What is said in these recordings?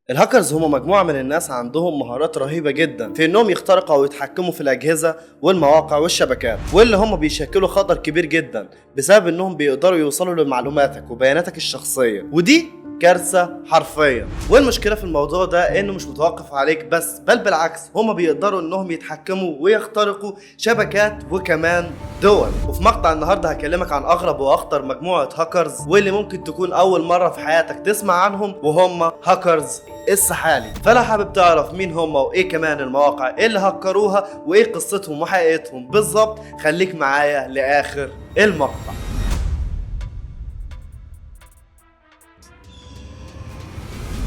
الهاكرز هم مجموعة من الناس عندهم مهارات رهيبة جدا في انهم يخترقوا او يتحكموا في الاجهزة والمواقع والشبكات، واللي هم بيشكلوا خطر كبير جدا بسبب انهم بيقدروا يوصلوا لمعلوماتك وبياناتك الشخصية، ودي كارثة حرفيا. والمشكلة في الموضوع ده انه مش متوقف عليك بس، بل بالعكس هم بيقدروا انهم يتحكموا ويخترقوا شبكات وكمان دول. وفي مقطع النهارده هكلمك عن اغرب واخطر مجموعة هاكرز، واللي ممكن تكون اول مرة في حياتك تسمع عنهم، وهم هاكرز السحالي. فلو حابب تعرف مين هم وايه كمان المواقع اللي هكروها وايه قصتهم وحقيقتهم بالظبط، خليك معايا لاخر المقطع.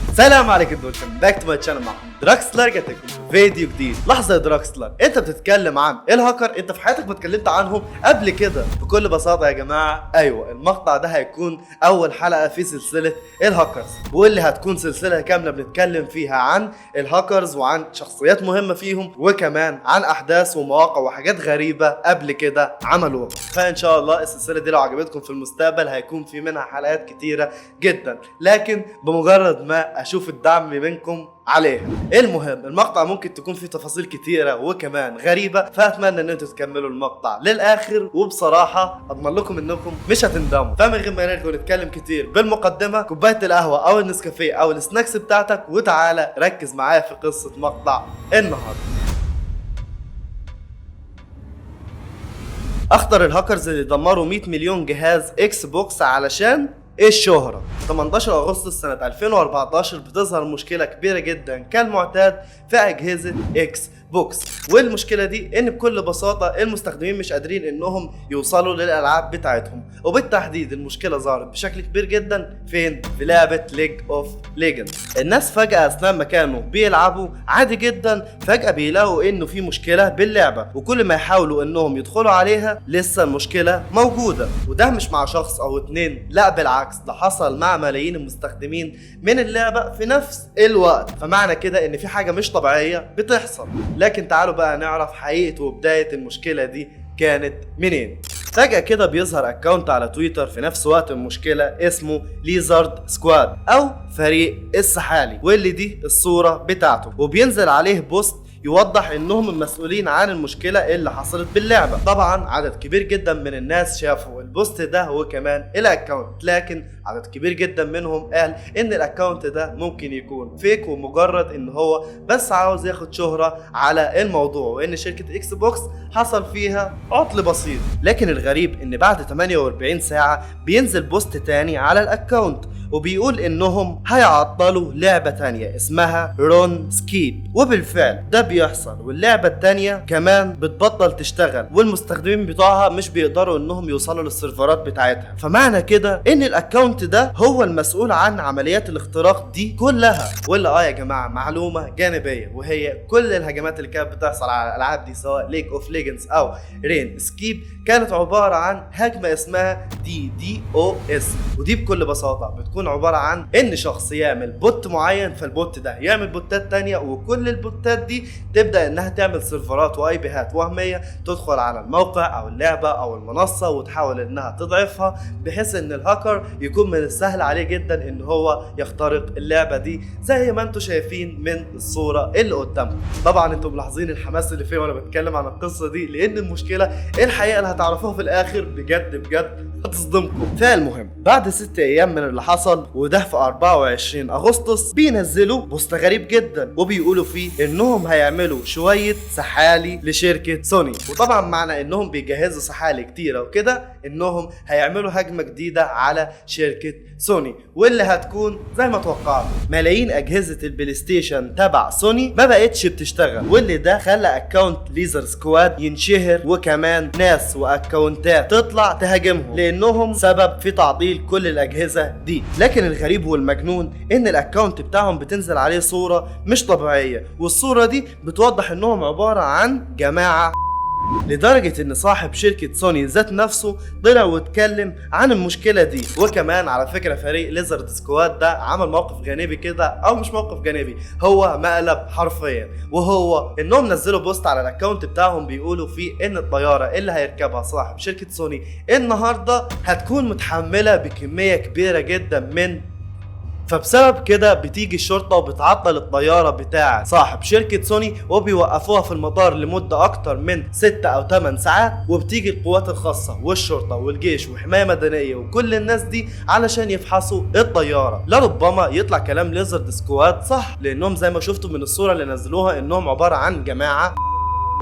السلام عليكم، ويلكم باك تو ماي شانل. معكم دراكسلر، جت لكم فيديو جديد. لحظه يا دراكسلر، انت بتتكلم عن الهاكر؟ انت في حياتك ما اتكلمت عنهم قبل كده؟ بكل بساطه يا جماعه، ايوه، المقطع ده هيكون اول حلقه في سلسله الهاكرز، واللي هتكون سلسله كامله بنتكلم فيها عن الهاكرز وعن شخصيات مهمه فيهم، وكمان عن احداث ومواقع وحاجات غريبه قبل كده عملوها. فان شاء الله السلسله دي لو عجبتكم في المستقبل هيكون في منها حلقات كتيره جدا، لكن بمجرد ما اشوف الدعم منكم عليها. المهم، المقطع ممكن تكون فيه تفاصيل كتيرة وكمان غريبة، فأتمنى ان انتوا تكملوا المقطع للآخر، وبصراحة أضمن لكم انكم مش هتندموا. فمن غير ما نرجع نتكلم كتير، بالمقدمة كوباية القهوة أو النسكافيه أو السناكس بتاعتك، وتعالى ركز معايا في قصة مقطع النهاردة. أخطر الهاكرز اللي دمروا 100 مليون جهاز اكس بوكس علشان الشهرة. 18 أغسطس سنة 2014 بتظهر مشكلة كبيرة جدا كالمعتاد في أجهزة اكس بوكس، والمشكلة دي ان بكل بساطة المستخدمين مش قادرين انهم يوصلوا للألعاب بتاعتهم، وبالتحديد المشكلة ظهرت بشكل كبير جدا فين؟ في لعبة ليج اوف ليجندز. الناس فجأة اثناء ما كانوا بيلعبوا عادي جدا، فجأة بيلاقوا انه في مشكلة باللعبة، وكل ما يحاولوا انهم يدخلوا عليها لسه المشكلة موجودة. وده مش مع شخص او اتنين، لا بالعكس، ده حصل مع ملايين المستخدمين من اللعبة في نفس الوقت. فمعنى كده ان في حاجة مش طبيعية بتحصل. لكن تعالوا بقى نعرف حقيقة وبداية المشكلة دي كانت منين. فجأة كده بيظهر اكونت على تويتر في نفس وقت المشكلة اسمه ليزارد سكواد او فريق السحالي، واللي دي الصورة بتاعته، وبينزل عليه بوست يوضح انهم المسؤولين عن المشكلة اللي حصلت باللعبة. طبعا عدد كبير جدا من الناس شافوا البوست ده وكمان الاكونت، لكن عدد كبير جدا منهم قال ان الاكونت ده ممكن يكون فيك ومجرد ان هو بس عاوز ياخد شهرة على الموضوع، وان شركة اكس بوكس حصل فيها عطل بسيط. لكن الغريب ان بعد 48 ساعة بينزل بوست تاني على الاكونت وبيقول انهم هيعطلوا لعبة تانية اسمها رون سكيب، وبالفعل ده بيحصل، واللعبة التانية كمان بتبطل تشتغل، والمستخدمين بتوعها مش بيقدروا انهم يوصلوا للسيرفرات بتاعتها. فمعنى كده ان الاكونت ده هو المسؤول عن عمليات الاختراق دي كلها. ولا يا جماعة معلومة جانبية، وهي كل الهجمات اللي كانت بتحصل على الالعاب دي سواء ليج اوف ليجندز او رين سكيب كانت عبارة عن هجمة اسمها DDoS، ودي بكل بساطة بتكون عبارة عن ان شخص يعمل بوت معين، فالبوت ده يعمل بوتات تانية، وكل البوتات دي تبدأ انها تعمل سيرفرات واي بيهات وهمية تدخل على الموقع او اللعبة او المنصة وتحاول انها تضعفها، بحيث ان الهاكر يكون من السهل عليه جدا ان هو يخترق اللعبة دي زي ما انتم شايفين من الصورة اللي قدامكم. طبعا انتم ملاحظين الحماس اللي فيه وانا بتكلم عن القصة دي، لان المشكلة الحقيقة اللي هتعرفوها في الاخر بجد بجد هتصدمكم. فالمهم، بعد 6 ايام من اللي حصل، وده في 24 اغسطس، بينزلوا بوست غريب جدا وبيقولوا فيه انهم هيعملوا شوية سحالي لشركة سوني. وطبعا معنى انهم بيجهزوا سحالي كتيرة وكده انهم هيعملوا هجمة جديدة على شركة سوني، واللي هتكون زي ما توقعت ملايين اجهزة البلاي ستيشن تبع سوني ما بقتش بتشتغل، واللي ده خلى اكونت ليزر سكواد ينشهر، وكمان ناس واكونتات تطلع تهاجمهم لانهم سبب في تعطيل كل الاجهزة دي. لكن الغريب والمجنون ان الاكونت بتاعهم بتنزل عليه صورة مش طبيعية، والصورة دي بتوضح انهم عبارة عن جماعة، لدرجة ان صاحب شركة سوني ذات نفسه طلع واتكلم عن المشكلة دي. وكمان على فكرة فريق ليزرد سكواد ده عمل موقف جانبي كده، او مش موقف جانبي، هو مقلب حرفيا، وهو انهم نزلوا بوست على الاكونت بتاعهم بيقولوا فيه ان الطيارة اللي هيركبها صاحب شركة سوني النهاردة هتكون متحملة بكمية كبيرة جدا من فبسبب كده بتيجي الشرطة وبتعطل الطيارة بتاع صاحب شركة سوني وبيوقفوها في المطار لمدة اكتر من 6 او 8 ساعات، وبتيجي القوات الخاصة والشرطة والجيش وحماية مدنية وكل الناس دي علشان يفحصوا الطيارة. لربما يطلع كلام ليزرد سكواد صح، لانهم زي ما شفتوا من الصورة اللي نزلوها انهم عبارة عن جماعة.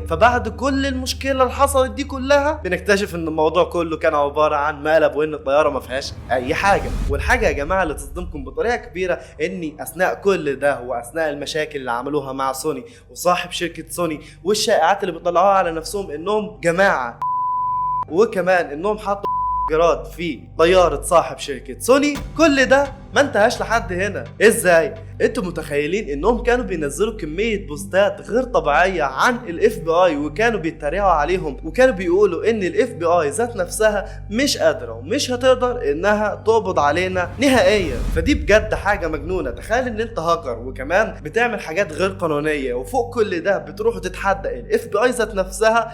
فبعد كل المشكله اللي حصلت دي كلها بنكتشف ان الموضوع كله كان عباره عن مقلب، وان الطياره ما فيهاش اي حاجه. والحاجه يا جماعه اللي تصدمكم بطريقه كبيره اني اثناء كل ده واثناء المشاكل اللي عملوها مع سوني وصاحب شركه سوني والشائعات اللي بيطلعوها على نفسهم انهم جماعه، وكمان انهم حطوا جراد في طيارة صاحب شركة سوني، كل ده ما انتهاش لحد هنا. ازاي؟ انتوا متخيلين انهم كانوا بينزلوا كمية بوستات غير طبيعية عن الاف بي اي، وكانوا بيتريقوا عليهم، وكانوا بيقولوا ان الاف بي اي ذات نفسها مش قادرة ومش هتقدر انها تقبض علينا نهائيا. فدي بجد حاجة مجنونة. تخيل ان انت هاكر وكمان بتعمل حاجات غير قانونية، وفوق كل ده بتروح وتتحدى الاف بي اي ذات نفسها.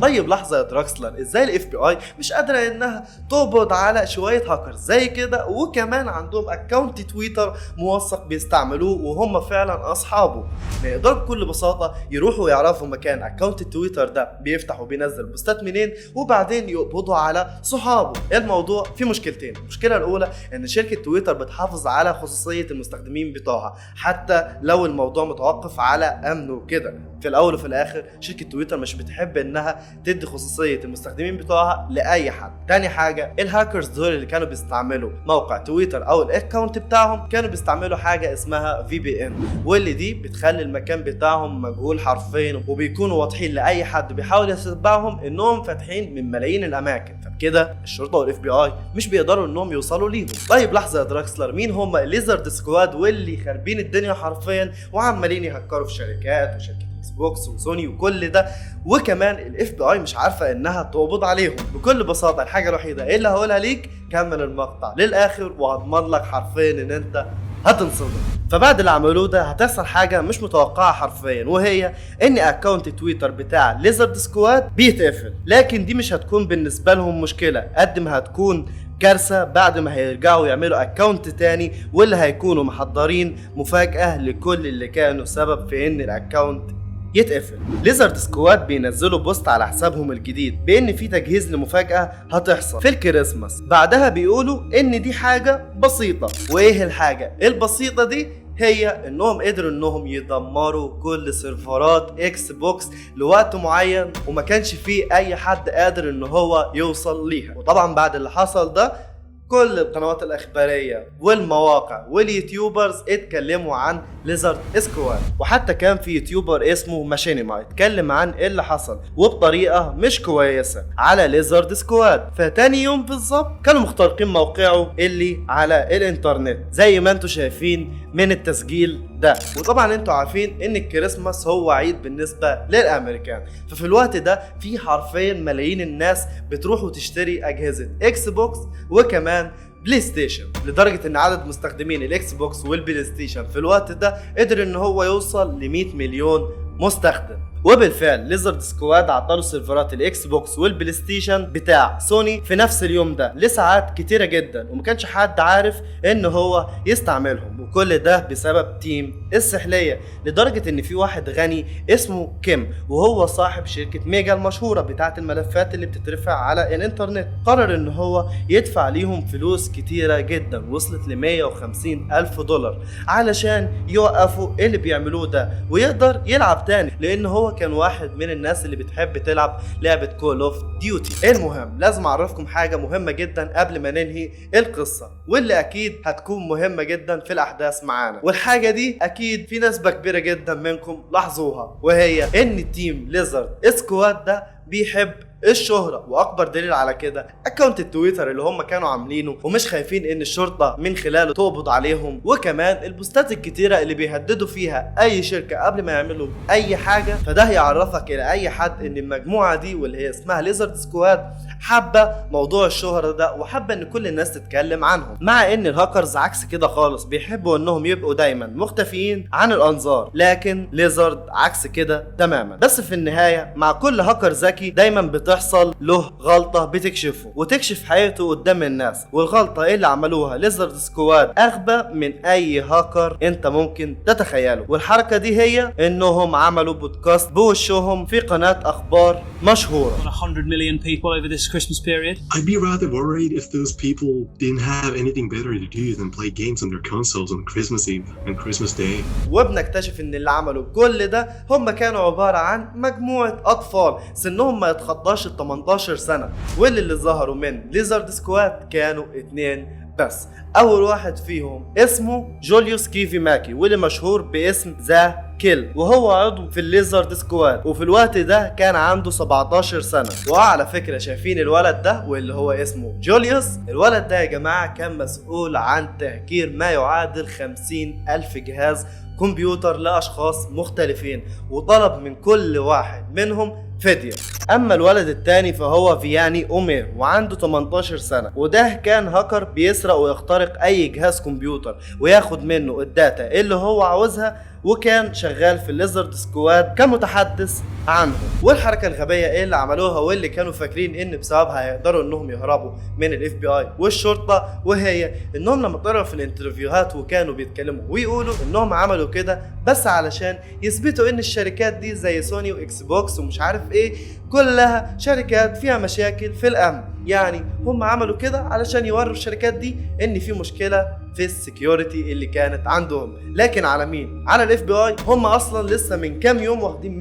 طيب لحظه يا دراكسلر، ازاي الاف بي اي مش قادره انها تقبض على شويه هاكرز زي كده، وكمان عندهم اكونت تويتر موثق بيستعملوه وهم فعلا اصحابه؟ يقدروا بكل بساطه يروحوا يعرفوا مكان اكونت التويتر ده بيفتح وبينزل بوستات منين، وبعدين يقبضوا على صحابه. الموضوع فيه مشكلتين. المشكله الاولى ان شركه تويتر بتحافظ على خصوصيه المستخدمين بتوعها حتى لو الموضوع متوقف على امن وكده. في الاول وفي الاخر شركه تويتر مش بتحب انها تدي خصوصيه المستخدمين بتوعها لاي حد. تاني حاجه، الهاكرز دول اللي كانوا بيستعملوا موقع تويتر او الاكونت بتاعهم كانوا بيستعملوا حاجه اسمها VPN، واللي دي بتخلي المكان بتاعهم مجهول حرفيا، وبيكونوا واضحين لاي حد بيحاول يتبعهم انهم فاتحين من ملايين الاماكن. فبكده الشرطه والاف بي اي مش بيقدروا انهم يوصلوا ليهم. طيب لحظه يا دراكسلر، مين هم ليزرد سكواد واللي خاربين الدنيا حرفيا وعمالين يهكروا في شركات وشركات اكس بوكس وسوني وكل ده، وكمان الاف بي اي مش عارفه انها تقبض عليهم؟ بكل بساطه الحاجه الوحيده اللي هقولها ليك كمل المقطع للاخر وهضمن لك حرفيا ان انت هتنصدم. فبعد اللي عملوه ده هتحصل حاجه مش متوقعه حرفيا، وهي ان اكونت تويتر بتاع ليزرد سكواد بيتقفل. لكن دي مش هتكون بالنسبه لهم مشكله قد ما هتكون كارثه بعد ما هيرجعوا يعملوا اكونت تاني، واللي هيكونوا محضرين مفاجاه لكل اللي كانوا سبب في ان الاكونت يتقفل. ليزرد سكواد بينزلوا بوست على حسابهم الجديد بان في تجهيز لمفاجأة هتحصل في الكريسماس. بعدها بيقولوا ان دي حاجة بسيطة. وايه الحاجة البسيطة دي؟ هي انهم قدروا انهم يدمروا كل سيرفرات اكس بوكس لوقت معين، وما كانش فيه اي حد قادر ان هو يوصل ليها. وطبعا بعد اللي حصل ده كل القنوات الاخباريه والمواقع واليوتيوبرز اتكلموا عن ليزرد سكواد، وحتى كان في يوتيوبر اسمه ماشينيما اتكلم عن ايه اللي حصل وبطريقه مش كويسه على ليزرد سكواد. فتاني يوم بالظبط كانوا مخترقين موقعه اللي على الانترنت زي ما انتم شايفين من التسجيل ده. وطبعا انتوا عارفين ان الكريسماس هو عيد بالنسبه للامريكان، ففي الوقت ده في حرفيا ملايين الناس بتروح وتشتري اجهزه اكس بوكس وكمان بلاي ستيشن، لدرجه ان عدد مستخدمين الاكس بوكس والبلاي ستيشن في الوقت ده قدر ان هو يوصل ل 100 مليون مستخدم. وبالفعل ليزرد سكواد عطلوا سيرفرات الاكس بوكس والبلاي ستيشن بتاع سوني في نفس اليوم ده لساعات كتيره جدا، وما كانش حد عارف ان هو يستعملهم. وكل ده بسبب تيم السحليه، لدرجه ان في واحد غني اسمه كيم وهو صاحب شركه ميجا المشهوره بتاعه الملفات اللي بتترفع على الانترنت، قرر ان هو يدفع ليهم فلوس كتيره جدا وصلت ل 150 الف دولار علشان يوقفوا اللي بيعملوه ده ويقدر يلعب تاني، لان هو كان واحد من الناس اللي بتحب تلعب لعبة كول اوف ديوتي. المهم لازم اعرفكم حاجة مهمة جدا قبل ما ننهي القصة، واللي اكيد هتكون مهمة جدا في الاحداث معانا، والحاجة دي اكيد في نسبة كبيرة جدا منكم لاحظوها، وهي ان تيم ليزرد سكواد ده بيحب الشهرة. واكبر دليل على كده اكونت التويتر اللي هم كانوا عاملينه ومش خايفين ان الشرطة من خلاله تقبض عليهم، وكمان البوستات الكتيرة اللي بيهددوا فيها اي شركة قبل ما يعملوا اي حاجة. فده يعرفك الى اي حد ان المجموعة دي واللي هي اسمها ليزرد سكواد حابة موضوع الشهرة ده وحابة ان كل الناس تتكلم عنهم، مع ان الهاكرز عكس كده خالص، بيحبوا انهم يبقوا دايما مختفيين عن الانظار. لكن ليزرد عكس كده تماما. بس في النهاية مع كل هاكر ذكي دايما بتحصل له غلطة بتكشفه وتكشف حياته قدام الناس. والغلطة اللي عملوها ليزرد سكواد اغبى من اي هاكر انت ممكن تتخيله. والحركة دي هي انهم عملوا بودكاست بوشهم في قناة اخبار مشهورة. 100 million people over this Christmas period. I'd be rather worried if those people didn't have anything better to do than play games on their consoles on Christmas Eve and Christmas Day. وبنكتشف ان اللي عملوا كل ده هم كانوا عبارة عن مجموعة اطفال سنهم ما يتخطاش ال 18 سنة، واللي ظهروا من ليزرد سكواد كانوا 2 بس. اول واحد فيهم اسمه جوليوس كيفي ماكي، واللي مشهور باسم ذا كيل، وهو عضو في الليزرد سكواد، وفي الوقت ده كان عنده 17 سنة. وعلى فكرة شايفين الولد ده واللي هو اسمه جوليوس، الولد ده يا جماعة كان مسؤول عن تهكير ما يعادل 50,000 جهاز كمبيوتر لأشخاص مختلفين، وطلب من كل واحد منهم فدية. اما الولد التاني فهو فياني اومير وعنده 18 سنة، وده كان هاكر بيسرق ويخترق اي جهاز كمبيوتر وياخد منه الداتا اللي هو عاوزها، وكان شغال في الليزرد سكواد كمتحدث عنهم. والحركة الغبية اللي عملوها واللي كانوا فاكرين ان بسببها هيقدروا انهم يهربوا من الاف بي اي والشرطة، وهي انهم لما طلعوا في الانترفيوهات وكانوا بيتكلموا ويقولوا انهم عملوا كده بس علشان يثبتوا ان الشركات دي زي سوني واكس بوكس ومش عارف ايه كلها شركات فيها مشاكل في الامن. يعني هم عملوا كده علشان يوروا الشركات دي ان في مشكلة في السكيورتي اللي كانت عندهم. لكن على مين؟ على الاف بي اي. هم اصلا لسه من كام يوم واخدين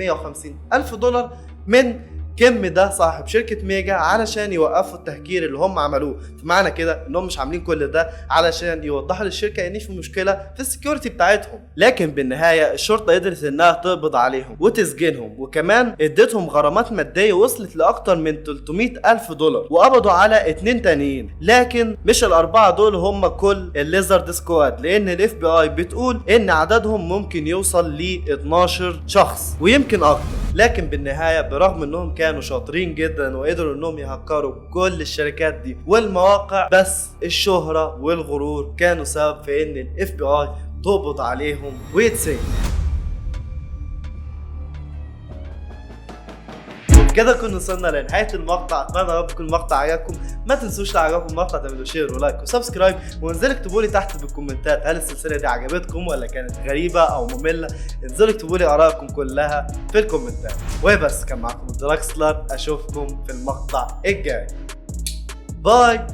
$150,000 من كم ده صاحب شركة ميجا علشان يوقفوا التهكير اللي هم عملوه. فمعنى كده انهم مش عاملين كل ده علشان يوضحوا للشركة ان في مشكلة في السكيورتي بتاعتهم. لكن بالنهاية الشرطة قدرت انها تقبض عليهم وتسجنهم، وكمان اديتهم غرامات مادية وصلت لاكتر من $300,000، وقبضوا على 2 تانيين. لكن مش ال4 دول هم كل الليزرد سكواد، لان الاف بي اي بتقول ان عددهم ممكن يوصل ل 12 شخص ويمكن اكتر. لكن بالنهاية برغم انهم كانوا شاطرين جدا وقدروا انهم يهكروا كل الشركات دي والمواقع، بس الشهرة والغرور كانوا سبب في ان الاف بي اي تقبض عليهم ويتسجن. كده كنا وصلنا لنهاية المقطع. اتمنى يا رب يكون المقطع عجبكم. ما تنسوش لو عجبكم المقطع تعملوا شير ولايك وسبسكرايب، وانزلوا اكتبوا لي تحت بالكومنتات هل السلسلة دي عجبتكم ولا كانت غريبة او مملة. انزلوا اكتبوا لي ارائكم كلها في الكومنتات. وبس كان معكم دراكسلر، اشوفكم في المقطع الجاي. باي.